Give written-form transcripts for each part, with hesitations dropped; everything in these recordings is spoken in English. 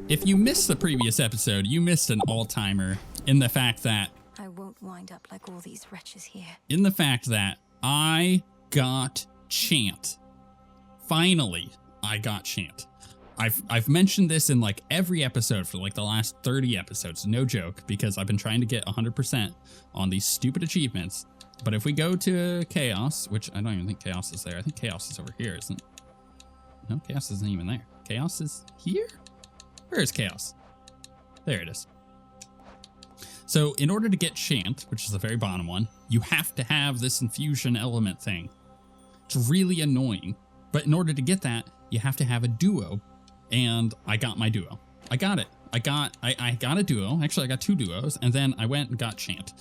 If you missed the previous episode, you missed an all-timer in the fact that I won't wind up like all these wretches here. in the fact that I got Chant. Finally, I got Chant. I've mentioned this in like every episode for like the last 30 episodes, no joke, because I've been trying to get 100% on these stupid achievements. But if we go to Chaos, which I don't even think Chaos is there. I think Chaos is over here, isn't it? No, Chaos isn't even there. Chaos is here? Where is Chaos? There it is. So in order to get Chant, which is the very bottom one, you have to have this infusion element thing. It's really annoying. But in order to get that, you have to have a duo. And I got my duo. I got it. I got a duo. Actually, I got 2 duos. And then I went and got Chant.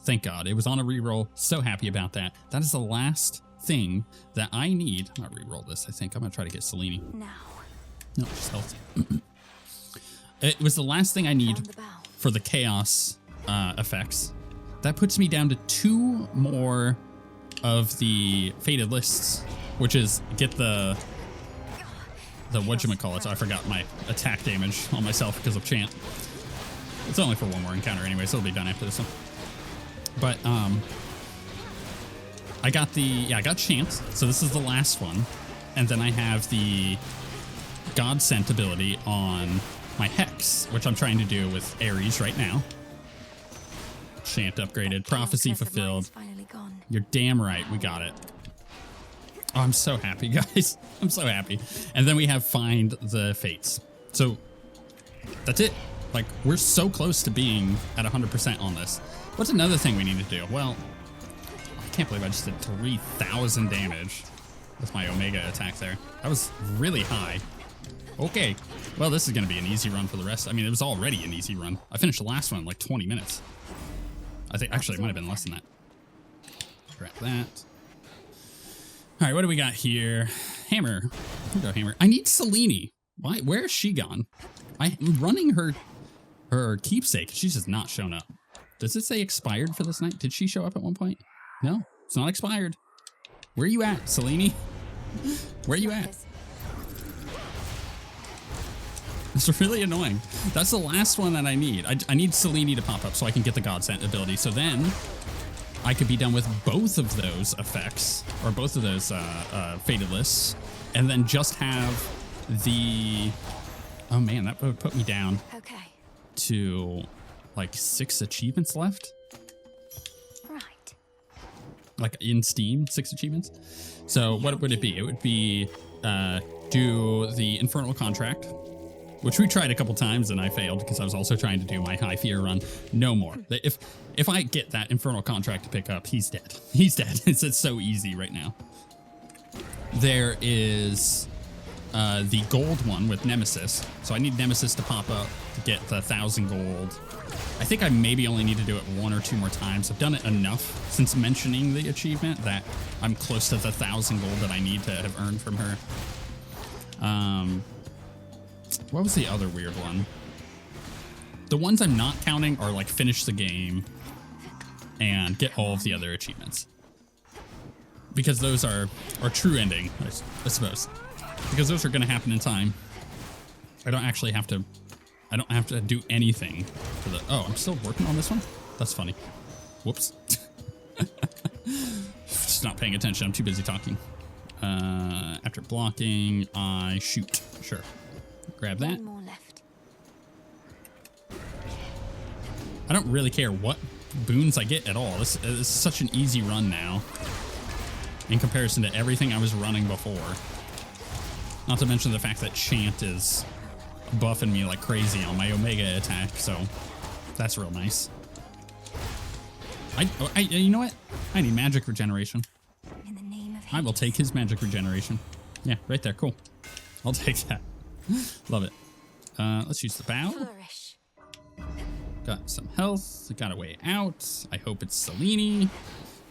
Thank God. It was on a reroll. So happy about that. That is the last thing that I need. I'm going to reroll this, I think. I'm going to try to get Selene. Now. No, just health. It was the last thing I need for the Chaos effects. That puts me down to 2 more of the Fated Lists, which is get the whatchamacallit. I forgot my attack damage on myself because of Chant. It's only for 1 more encounter anyway, so it'll be done after this one. But I got Chant, so this is the last one. And then I have the God Sent ability on my Hex, which I'm trying to do with Ares right now. Chant upgraded, prophecy fulfilled. You're damn right, we got it. Oh, I'm so happy, guys. I'm so happy. And then we have Find the Fates. So that's it. Like, we're so close to being at 100% on this. What's another thing we need to do? Well, I can't believe I just did 3,000 damage with my Omega attack there. That was really high. Okay. Well, this is going to be an easy run for the rest. I mean, it was already an easy run. I finished the last one in like 20 minutes. I think, actually, it might have been less than that. Grab that. All right, what do we got here? Hammer. Here we go, Hammer. I need Selene. Why? Where is she gone? I'm running her keepsake. She's just not shown up. Does it say expired for this night? Did she show up at one point? No, it's not expired. Where are you at, Selene? Where are you at? It's really annoying. That's the last one that I need. I need Selene to pop up so I can get the God Sent ability. So then I could be done with both of those effects, or both of those Fated Lists, and then just have the... Oh man, that would put me down to like 6 achievements left. Right. Like in Steam, 6 achievements. So what would it be? It would be do the Infernal Contract, which we tried a couple times and I failed because I was also trying to do my High Fear run. No more. If I get that Infernal Contract to pick up, he's dead. He's dead. It's so easy right now. There is the gold one with Nemesis. So I need Nemesis to pop up to get the 1,000 gold. I think I maybe only need to do it 1 or 2 more times. I've done it enough since mentioning the achievement that I'm close to the 1,000 gold that I need to have earned from her. What was the other weird one? The ones I'm not counting are like finish the game and get all of the other achievements. Because those are true ending, I suppose. Because those are going to happen in time. I don't have to do anything for the... Oh, I'm still working on this one? That's funny. Whoops. Just not paying attention. I'm too busy talking. After blocking, I shoot. Sure. Grab that. One more left. I don't really care what boons I get at all. This is such an easy run now in comparison to everything I was running before. Not to mention the fact that Chant is buffing me like crazy on my Omega attack, so that's real nice. You know what? I need magic regeneration. In the name of I will take his magic regeneration. Yeah, right there. Cool. I'll take that. Love it. Let's use the bow. Flourish. Got some health. Got a way out. I hope it's Selene.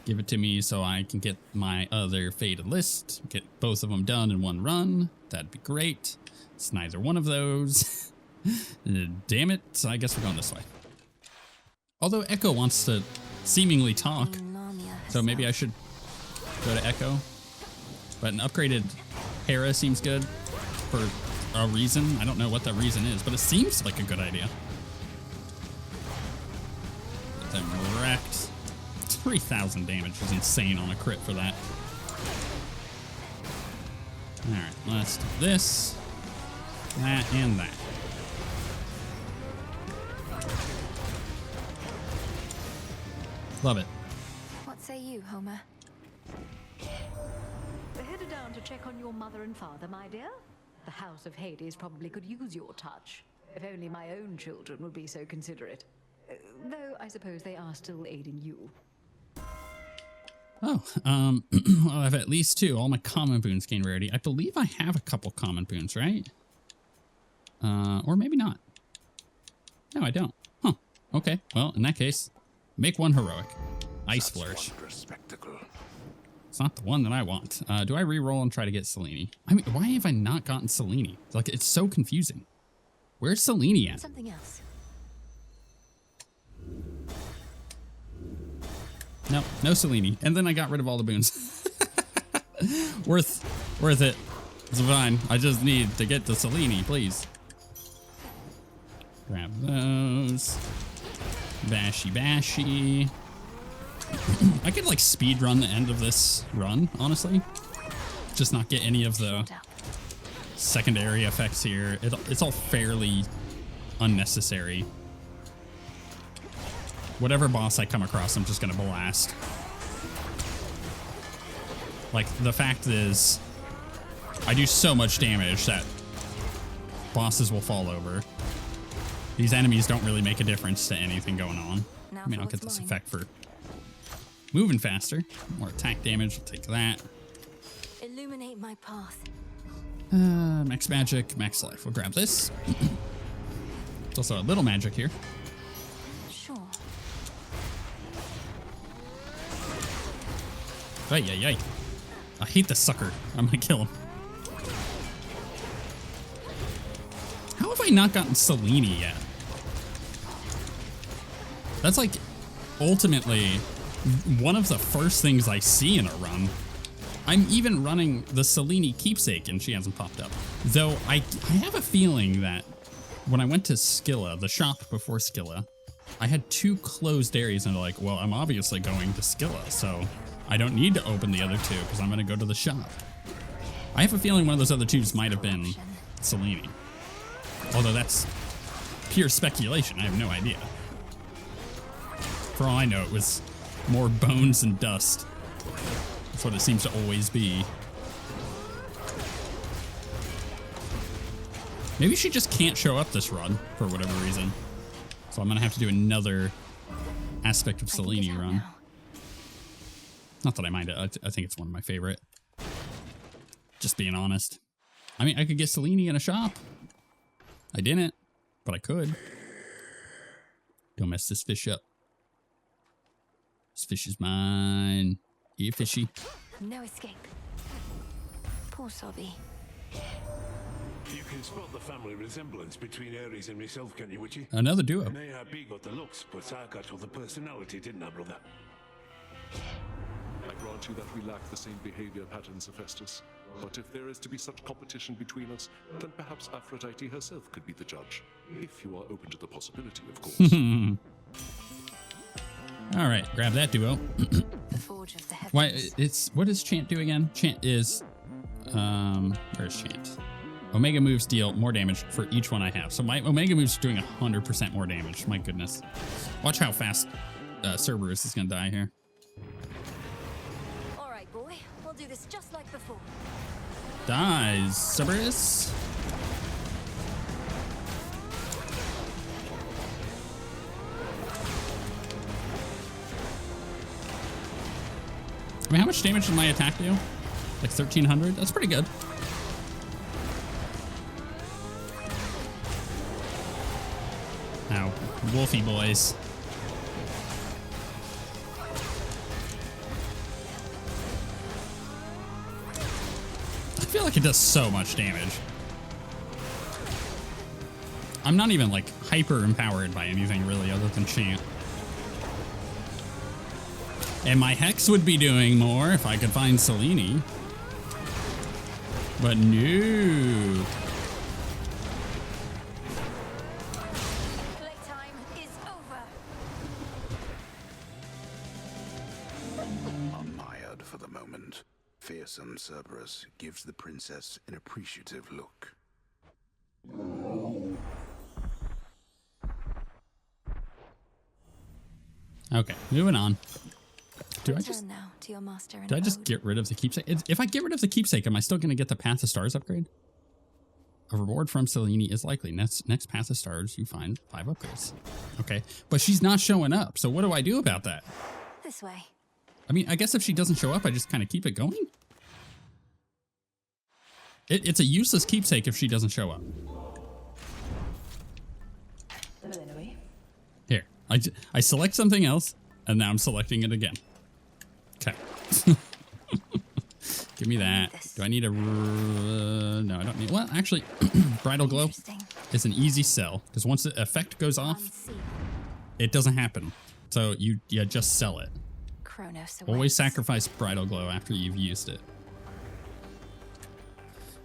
Give it to me so I can get my other Fated List. Get both of them done in one run. That'd be great. It's neither one of those. Damn it. I guess we're going this way. Although Echo wants to seemingly talk. So maybe I should go to Echo. But an upgraded Hera seems good for a reason. I don't know what that reason is, but it seems like a good idea. Get them wrecked. 3,000 damage is insane on a crit for that. Alright, let's do this, that, and that. Love it. What say you, Homer? We're headed down to check on your mother and father, my dear. The House of Hades probably could use your touch. If only my own children would be so considerate. Though I suppose they are still aiding you. Oh, well, I have at least 2. All my common boons gain rarity. I believe I have a couple common boons, right? Or maybe not. No, I don't. Huh. Okay. Well, in that case, make 1 heroic. Ice Flourish. It's not the one that I want. Do I re-roll and try to get Selene? I mean, why have I not gotten Selene? Like, it's so confusing. Where's Selene at? Something else. No, no Selene. And then I got rid of all the boons. Worth it. It's fine. I just need to get to Selene, please. Grab those. Bashy. I could like speed run the end of this run, honestly. Just not get any of the secondary effects here. It's all fairly unnecessary. Whatever boss I come across, I'm just gonna blast. Like, the fact is, I do so much damage that bosses will fall over. These enemies don't really make a difference to anything going on. I mean, I'll get this effect for moving faster. More attack damage, I'll take that. Illuminate my path. Max magic, max life. We'll grab this. There's also a little magic here. Sure. Ay. I hate this sucker. I'm gonna kill him. How have I not gotten Selene yet? That's like ultimately one of the first things I see in a run. I'm even running the Selene keepsake and she hasn't popped up. Though I have a feeling that when I went to Scylla, the shop before Scylla, I had 2 closed areas and they're like, well, I'm obviously going to Scylla, so I don't need to open the other 2 because I'm going to go to the shop. I have a feeling one of those other 2s might have been Selene. Although that's pure speculation. I have no idea. For all I know, it was more bones and dust. That's what it seems to always be. Maybe she just can't show up this run for whatever reason. So I'm going to have to do another aspect of Selene run. Now. Not that I mind it. I think it's one of my favorite. Just being honest. I mean, I could get Selene in a shop. I didn't, but I could. Don't mess this fish up. This fish is mine. Yeah, fishy. No escape. Poor Sobby. You can spot the family resemblance between Ares and myself, can you, Witchy? Another duo. Mayhap got the looks, but I got all the personality, didn't I, brother? I grant you that we lack the same behavior patterns of Festus. But if there is to be such competition between us, then perhaps Aphrodite herself could be the judge. If you are open to the possibility, of course. All right, grab that duo. The Forge of the Heavens. Why? What does Chant do again? Chant is, where's Chant? Omega moves deal more damage for each one I have. So my Omega moves are doing 100% more damage. My goodness. Watch how fast Cerberus is gonna die here. All right, boy. We'll do this just like before. Dies, Cerberus. I mean, how much damage did my attack do? Like 1,300? That's pretty good. Ow. Wolfy boys. I feel like it does so much damage. I'm not even like hyper empowered by anything really other than Chant. And my Hex would be doing more if I could find Selene. But no. fearsome Cerberus gives the princess an appreciative look. Okay, moving on. Do I Return just now to your master and do I just abode. get rid of the keepsake? If I get rid of the keepsake, am I still going to get the Path of Stars upgrade? A reward from Selene is likely. Next Path of Stars, you find 5 upgrades. Okay, but she's not showing up. So what do I do about that? This way. I mean, I guess if she doesn't show up, I just kind of keep it going. It's a useless keepsake if she doesn't show up. Here, I select something else, and now I'm selecting it again. Okay. Give me that. Do I need a... no, I don't need... Well, actually, Bridal Glow is an easy sell, because once the effect goes off, it doesn't happen. So you just sell it. Always sacrifice Bridal Glow after you've used it.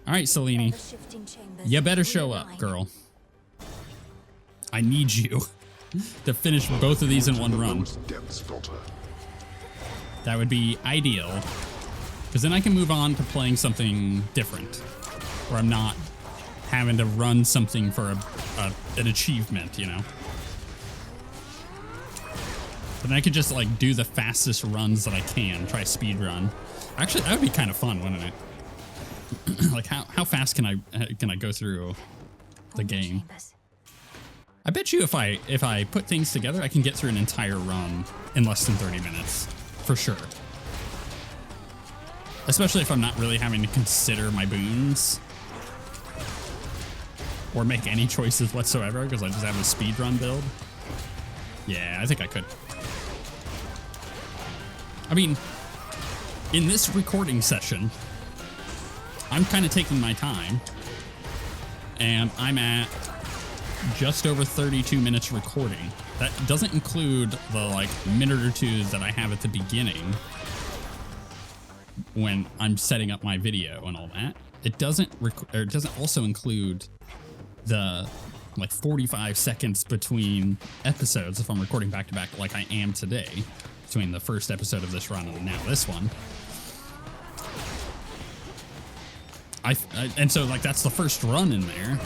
All right, Selene. You better show up, girl. I need you to finish both of these in one run. That would be ideal. Because then I can move on to playing something different. Where I'm not having to run something for an achievement, you know? But then I could just like do the fastest runs that I can. Try a speed run. Actually, that would be kind of fun, wouldn't it? Like how fast can I go through the game? I bet you if I put things together, I can get through an entire run in less than 30 minutes. For sure. Especially if I'm not really having to consider my boons. Or make any choices whatsoever, because I just have a speedrun build. Yeah, I think I could. I mean, in this recording session, I'm kind of taking my time. And I'm at just over 32 minutes recording. That doesn't include the like minute or two that I have at the beginning when I'm setting up my video and all that. It doesn't also include the like 45 seconds between episodes if I'm recording back to back like I am today, between the first episode of this run and now this one. And so like that's the first run in there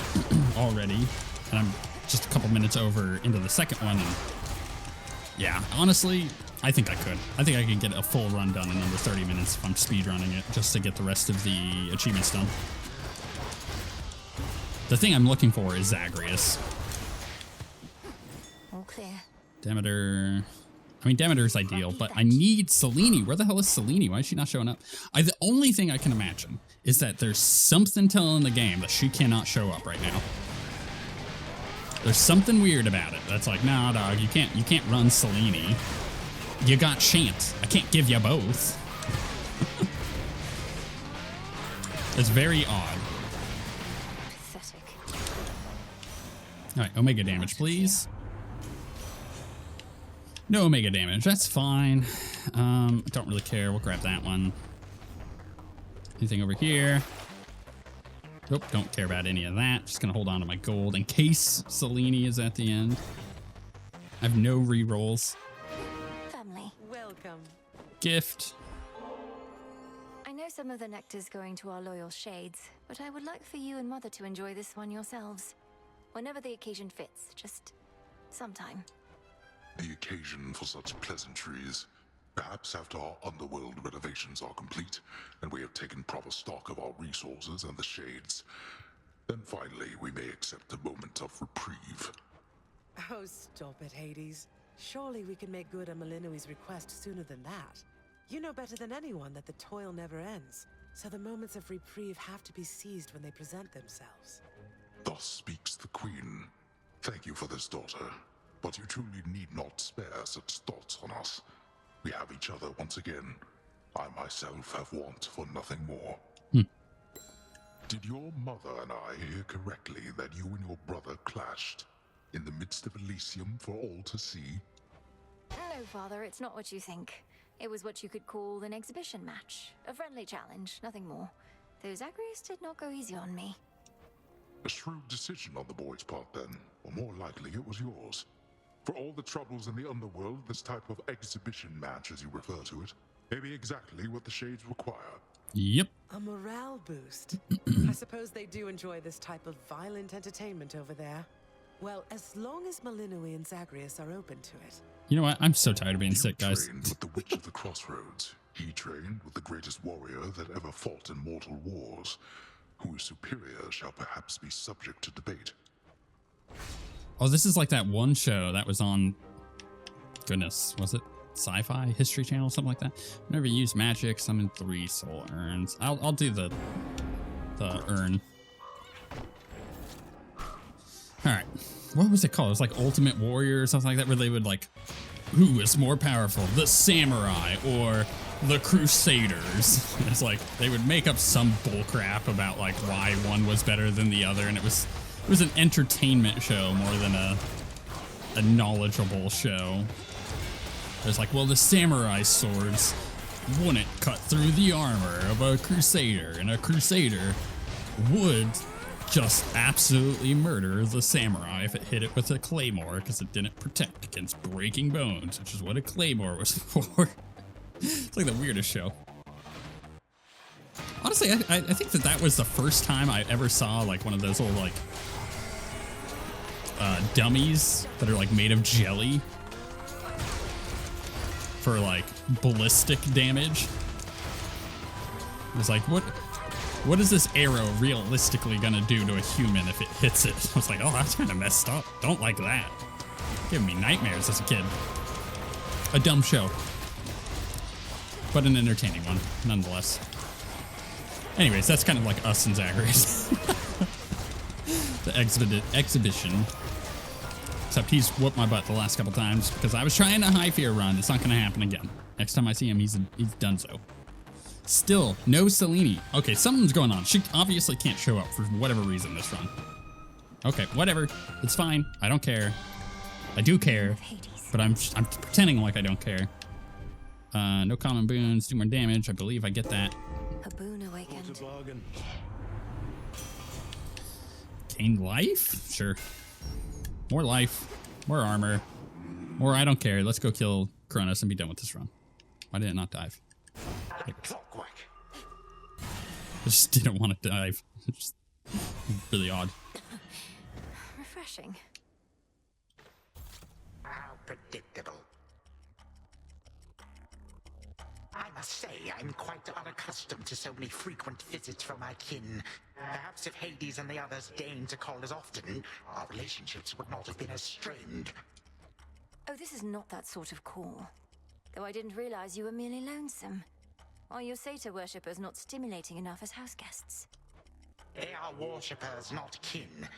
already, and I'm just a couple minutes over into the second one, and yeah, honestly, I think I could. I think I could get a full run done in under 30 minutes if I'm speedrunning it, just to get the rest of the achievements done. The thing I'm looking for is Zagreus. All clear. Demeter. I mean, Demeter's ideal, but I need Selene. Where the hell is Selene? Why is she not showing up? The only thing I can imagine is that there's something telling the game that she cannot show up right now. There's something weird about it. That's like, nah, dog, you can't run Selene. You got Chance. I can't give you both. It's very odd. Pathetic. All right, Omega damage, please. No Omega damage. That's fine. Don't really care. We'll grab that one. Anything over here? Nope, don't care about any of that. Just gonna hold on to my gold in case Selene is at the end. I have no rerolls. Family. Welcome. Gift. I know some of the nectar's going to our loyal shades, but I would like for you and Mother to enjoy this one yourselves. Whenever the occasion fits, just sometime. The occasion for such pleasantries. Perhaps after our underworld renovations are complete, and we have taken proper stock of our resources and the shades, then finally we may accept a moment of reprieve. Oh, stop it, Hades. Surely we can make good on Malinui's request sooner than that. You know better than anyone that the toil never ends, so the moments of reprieve have to be seized when they present themselves. Thus speaks the Queen. Thank you for this, daughter, but you truly need not spare such thoughts on us. We have each other once again. I myself have want for nothing more. Did your mother and I hear correctly that you and your brother clashed in the midst of Elysium for all to see? No, Father, it's not what you think. It was what you could call an exhibition match. A friendly challenge, nothing more. Though Zagreus did not go easy on me. A shrewd decision on the boy's part then, or more likely it was yours. For all the troubles in the underworld, this type of exhibition match, as you refer to it, may be exactly what the Shades require. Yep. A morale boost. I suppose they do enjoy this type of violent entertainment over there. Well, as long as Malinui and Zagreus are open to it. You know what? I'm so tired of being sick, guys. Trained with the Witch of the Crossroads. He trained with the greatest warrior that ever fought in mortal wars. Whose superior shall perhaps be subject to debate. Oh, this is like that one show that was on, goodness, was it Sci-Fi History Channel, something like that? Whenever you use magic, summon 3 soul urns. I'll do the urn. All right, what was it called? It was like Ultimate Warrior or something like that, where they would like, who is more powerful, the samurai or the crusaders? It's like they would make up some bullcrap about like why one was better than the other, and it was an entertainment show more than a knowledgeable show. It was like, well, the samurai swords wouldn't cut through the armor of a crusader, and a crusader would just absolutely murder the samurai if it hit it with a claymore because it didn't protect against breaking bones, which is what a claymore was for. It's like the weirdest show. Honestly, I think that was the first time I ever saw like one of those little like dummies that are like made of jelly for like ballistic damage. It was like, what is this arrow realistically gonna do to a human if it hits it? I was like, oh, that's kind of messed up. Don't like that. Giving me nightmares as a kid. A dumb show, but an entertaining one, nonetheless. Anyways, that's kind of like us and Zagreus. The exhibition. Except he's whooped my butt the last couple times because I was trying a high fear run. It's not going to happen again. Next time I see him, he's done so. Still, no Selene. Okay, something's going on. She obviously can't show up for whatever reason this run. Okay, whatever. It's fine. I don't care. I do care, but I'm pretending like I don't care. No common boons, do more damage. I believe I get that. A boon awakened. Gain life? Sure. More life, more armor, more I don't care. Let's go kill Kronos and be done with this run. Why did it not dive? I just didn't want to dive. It's just really odd. Refreshing. How predictable. I must say, I'm quite unaccustomed to so many frequent visits from my kin. Perhaps if Hades and the others deigned to call as often, our relationships would not have been as strained. Oh, this is not that sort of call. Though I didn't realize you were merely lonesome. Are your satyr worshippers not stimulating enough as house guests? They are worshippers, not kin.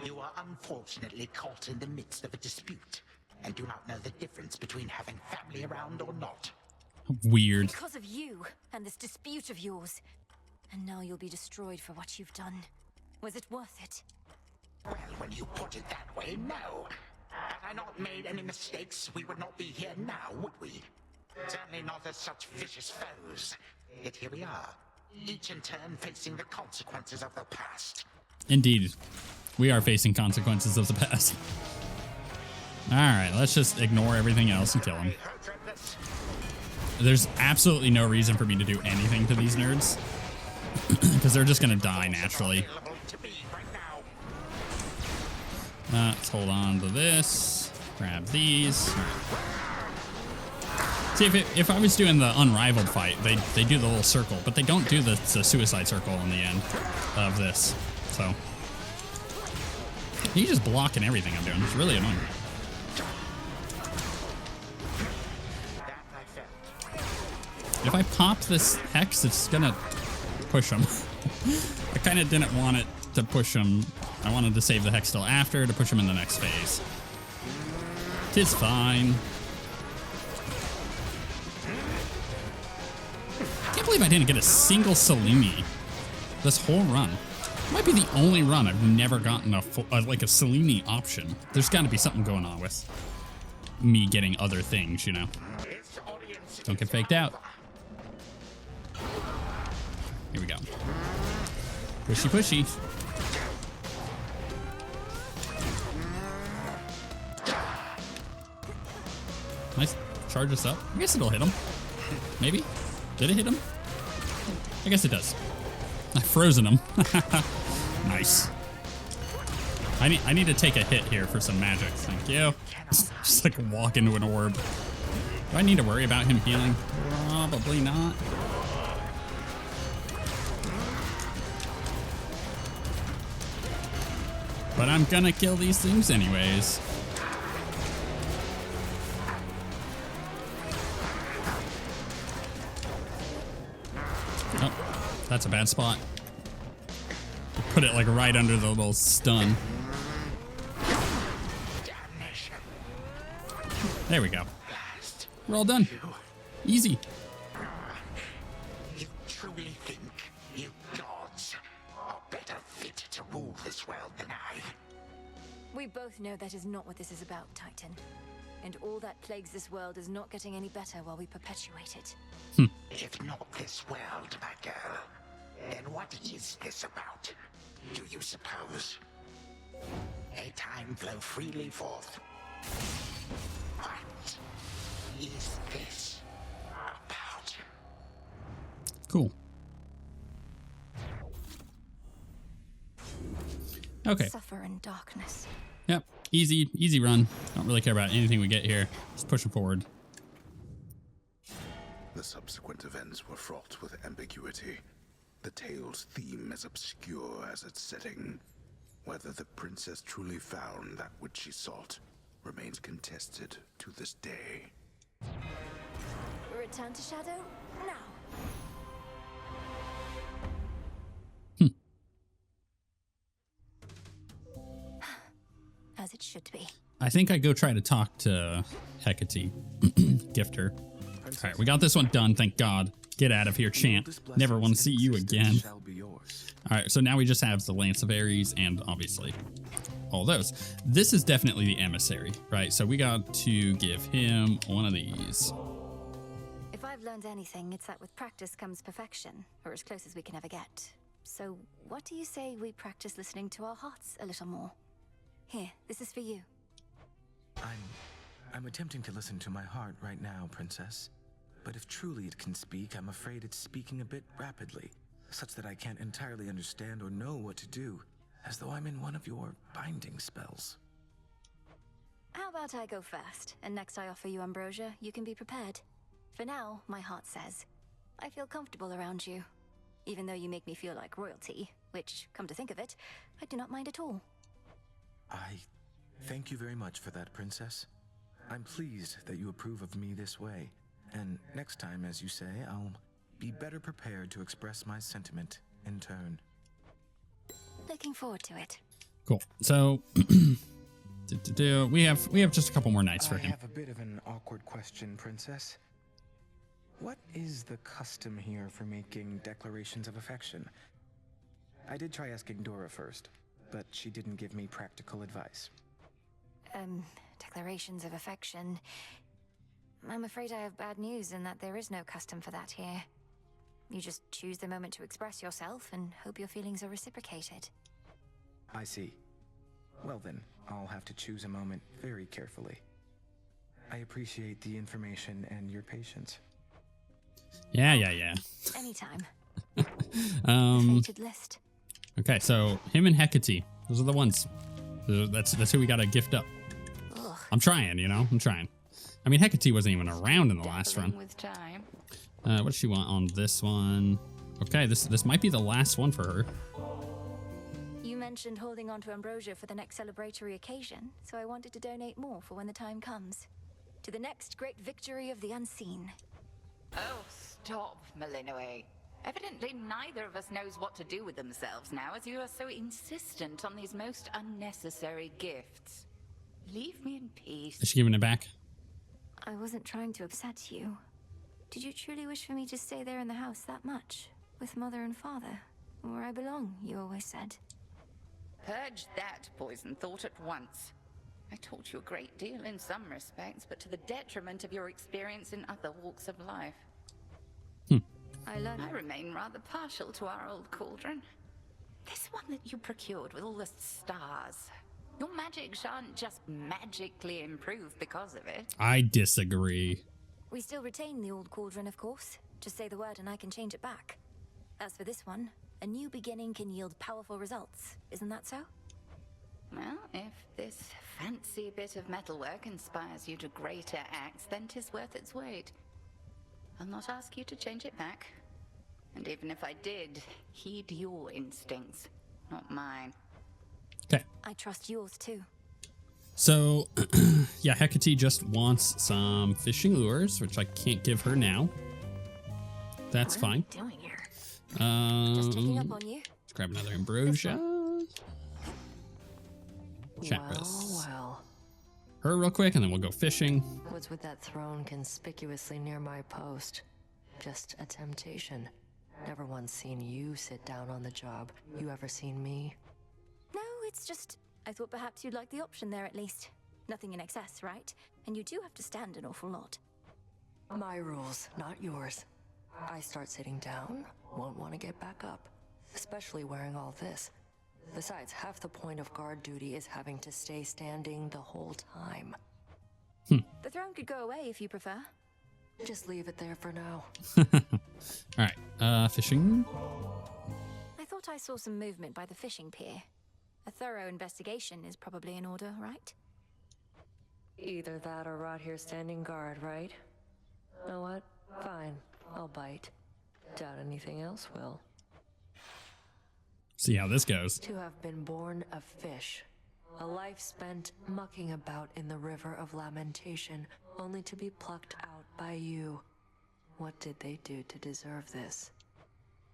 You are unfortunately caught in the midst of a dispute, and do not know the difference between having family around or not. Weird. Because of you and this dispute of yours. And now you'll be destroyed for what you've done. Was it worth it? Well, when you put it that way, no. Had I not made any mistakes, we would not be here now, would we? Certainly not as such vicious foes. Yet here we are, each in turn facing the consequences of the past. Indeed. We are facing consequences of the past. Alright, let's just ignore everything else and kill him. There's absolutely no reason for me to do anything to these nerds. Because they're just going to die naturally. Let's hold on to this. Grab these. Right. See, if I was doing the unrivaled fight, they do the little circle, but they don't do the suicide circle in the end of this. So he's just blocking everything I'm doing. It's really annoying. If I pop this hex, it's gonna push him. I kind of didn't want it to push him. I wanted to save the hex till after to push him in the next phase. Tis fine. Can't believe I didn't get a single Selene this whole run. Might be the only run I've never gotten like a Selene option. There's got to be something going on with me getting other things, you know. Don't get faked out. Here we go. Pushy, pushy. Nice. Charge us up. I guess it'll hit him. Maybe. Did it hit him? I guess it does. I've frozen him. Nice. I need to take a hit here for some magic. Thank you. Just like walk into an orb. Do I need to worry about him healing? Probably not. But I'm gonna kill these things anyways. Oh, that's a bad spot. Put it like right under the little stun. There we go. We're all done. Easy. You truly think you gods are better fit to rule this world than I? We both know that is not what this is about, Titan. And all that plagues this world is not getting any better while we perpetuate it. If not this world, my girl, then what is this about? Do you suppose? A time flow freely forth. What is this about? Cool. Okay. Suffer in darkness. Yep. Easy run. Don't really care about anything we get here. Just pushing forward. The subsequent events were fraught with ambiguity. The tale's theme as obscure as its setting. Whether the princess truly found that which she sought remains contested to this day. Return to Shadow now. As it should be. I think I go try to talk to Hecate. Gift her. All right, we got this one done. Thank God. Get out of here, champ. Never want to see you again. All right, so now we just have the Lance of Ares and obviously all those. This is definitely the emissary, right? So we got to give him one of these. If I've learned anything, it's that with practice comes perfection, or as close as we can ever get. So what do you say we practice listening to our hearts a little more? Here, this is for you. I'm attempting to listen to my heart right now, Princess. But if truly it can speak, I'm afraid it's speaking a bit rapidly, such that I can't entirely understand or know what to do, as though I'm in one of your binding spells. How about I go first, and next I offer you ambrosia, you can be prepared. For now, my heart says, I feel comfortable around you. Even though you make me feel like royalty, which, come to think of it, I do not mind at all. I thank you very much for that, Princess. I'm pleased that you approve of me this way. And next time, as you say, I'll be better prepared to express my sentiment in turn. Looking forward to it. Cool. So we have just a couple more nights for him. I have a bit of an awkward question, Princess. What is the custom here for making declarations of affection? I did try asking Dora first, but she didn't give me practical advice. Declarations of affection. I'm afraid I have bad news in that there is no custom for that here. You just choose the moment to express yourself and hope your feelings are reciprocated. I see. Well then, I'll have to choose a moment very carefully. I appreciate the information and your patience. Yeah. Anytime. Fated list. Okay, so him and Hecate. Those are the ones. That's who we got to gift up. Ugh. I'm trying, I'm trying. I mean, Hecate wasn't even around in the last run. With time. What does she want on this one? Okay, this might be the last one for her. You mentioned holding on to ambrosia for the next celebratory occasion, so I wanted to donate more for when the time comes. To the next great victory of the unseen. Oh, stop, Malinoe. Evidently neither of us knows what to do with themselves now, as you are so insistent on these most unnecessary gifts. Leave me in peace. Is she giving it back? I wasn't trying to upset you. Did you truly wish for me to stay there in the house that much? With mother and father? Where I belong, you always said. Purge that poison thought at once. I taught you a great deal in some respects, but to the detriment of your experience in other walks of life. I remain rather partial to our old cauldron. This one that you procured with all the stars. Your magic shan't just magically improve because of it. I disagree. We still retain the old cauldron, of course. Just say the word and I can change it back. As for this one, a new beginning can yield powerful results. Isn't that so? Well, if this fancy bit of metalwork inspires you to greater acts, then 'tis worth its weight. I'll not ask you to change it back. And even if I did, heed your instincts, not mine. Okay. I trust yours too. So, yeah, Hecate just wants some fishing lures, which I can't give her now. That's fine. What are you doing here? Just checking up on you. Let's grab another ambrosia. Chakras. Well. Her real quick, and then we'll go fishing. What's with that throne conspicuously near my post? Just a temptation. Never once seen you sit down on the job. You ever seen me? No, it's just... I thought perhaps you'd like the option there at least. Nothing in excess, right? And you do have to stand an awful lot. My rules, not yours. I start sitting down, won't want to get back up. Especially wearing all this. Besides, half the point of guard duty is having to stay standing the whole time. The throne could go away if you prefer. Just leave it there for now. Alright, fishing. I thought I saw some movement by the fishing pier. A thorough investigation is probably in order, right? Either that or rot here standing guard, right? Know what? Fine, I'll bite. Doubt anything else will. See how this goes. To have been born a fish. A life spent mucking about in the river of lamentation, only to be plucked out by you. What did they do to deserve this?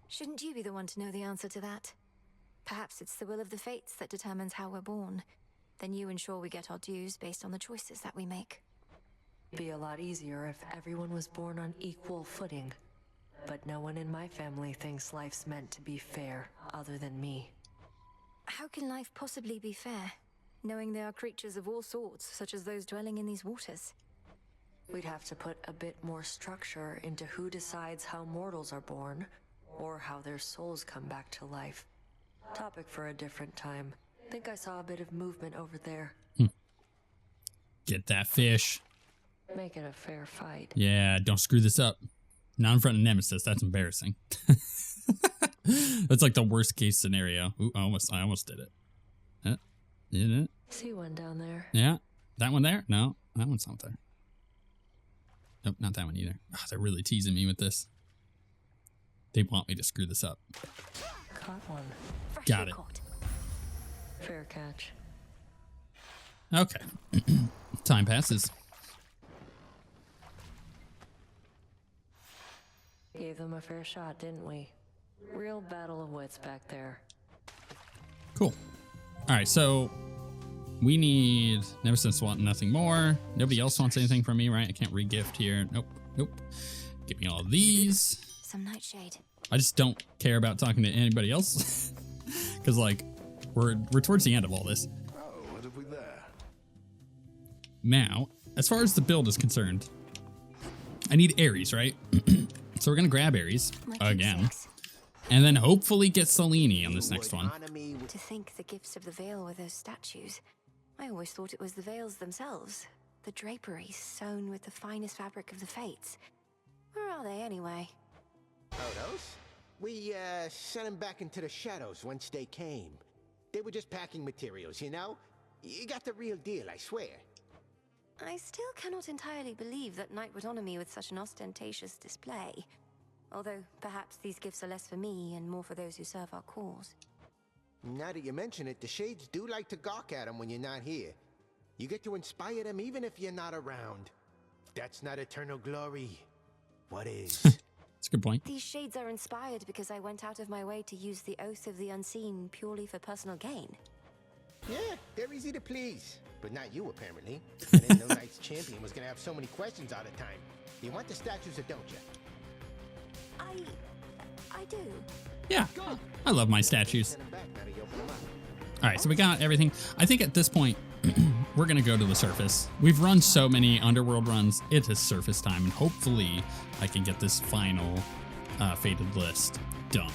Shouldn't you be the one to know the answer to that? Perhaps it's the will of the fates that determines how we're born. Then you ensure we get our dues based on the choices that we make. Be a lot easier if everyone was born on equal footing. But no one in my family thinks life's meant to be fair, other than me. How can life possibly be fair, knowing there are creatures of all sorts, such as those dwelling in these waters? We'd have to put a bit more structure into who decides how mortals are born, or how their souls come back to life. Topic for a different time. Think I saw a bit of movement over there. Get that fish. Make it a fair fight. Yeah, don't screw this up. Not in front of Nemesis. That's embarrassing. That's like the worst case scenario. Ooh, I almost did it. Did it? See one down there. Yeah. That one there? No, that one's not there. Nope, not that one either. Oh, they're really teasing me with this. They want me to screw this up. Caught one. Got it. Fair catch. Okay. Time passes. Gave them a fair shot, didn't we? Real battle of wits back there. Cool. All right, so we need Nemesis want nothing more. Nobody else wants anything from me, right? I can't re-gift here. Nope. Nope. Give me all of these. Some nightshade. I just don't care about talking to anybody else. Because, like, we're towards the end of all this. Oh, what have we there? Now, as far as the build is concerned, I need Ares, right? So we're going to grab Ares again. And then hopefully get Selene on this next one. To think the gifts of the veil were those statues. I always thought it was the veils themselves. The draperies sewn with the finest fabric of the fates. Where are they anyway? Oh, those? We, sent them back into the shadows once they came. They were just packing materials, you know? You got the real deal, I swear. I still cannot entirely believe that Knight would honor me with such an ostentatious display. Although, perhaps these gifts are less for me and more for those who serve our cause. Now that you mention it, the Shades do like to gawk at them when you're not here. You get to inspire them even if you're not around. If that's not eternal glory, what is? That's a good point. These Shades are inspired because I went out of my way to use the Oath of the Unseen purely for personal gain. Yeah, they're easy to please. But not you, apparently. I didn't know Knight's champion was gonna have so many questions all the time. You want the statues or don't you? I do. Yeah, I love my statues. All right, so we got everything. I think at this point, we're going to go to the surface. We've run so many underworld runs. It is surface time, and hopefully I can get this final fated list done.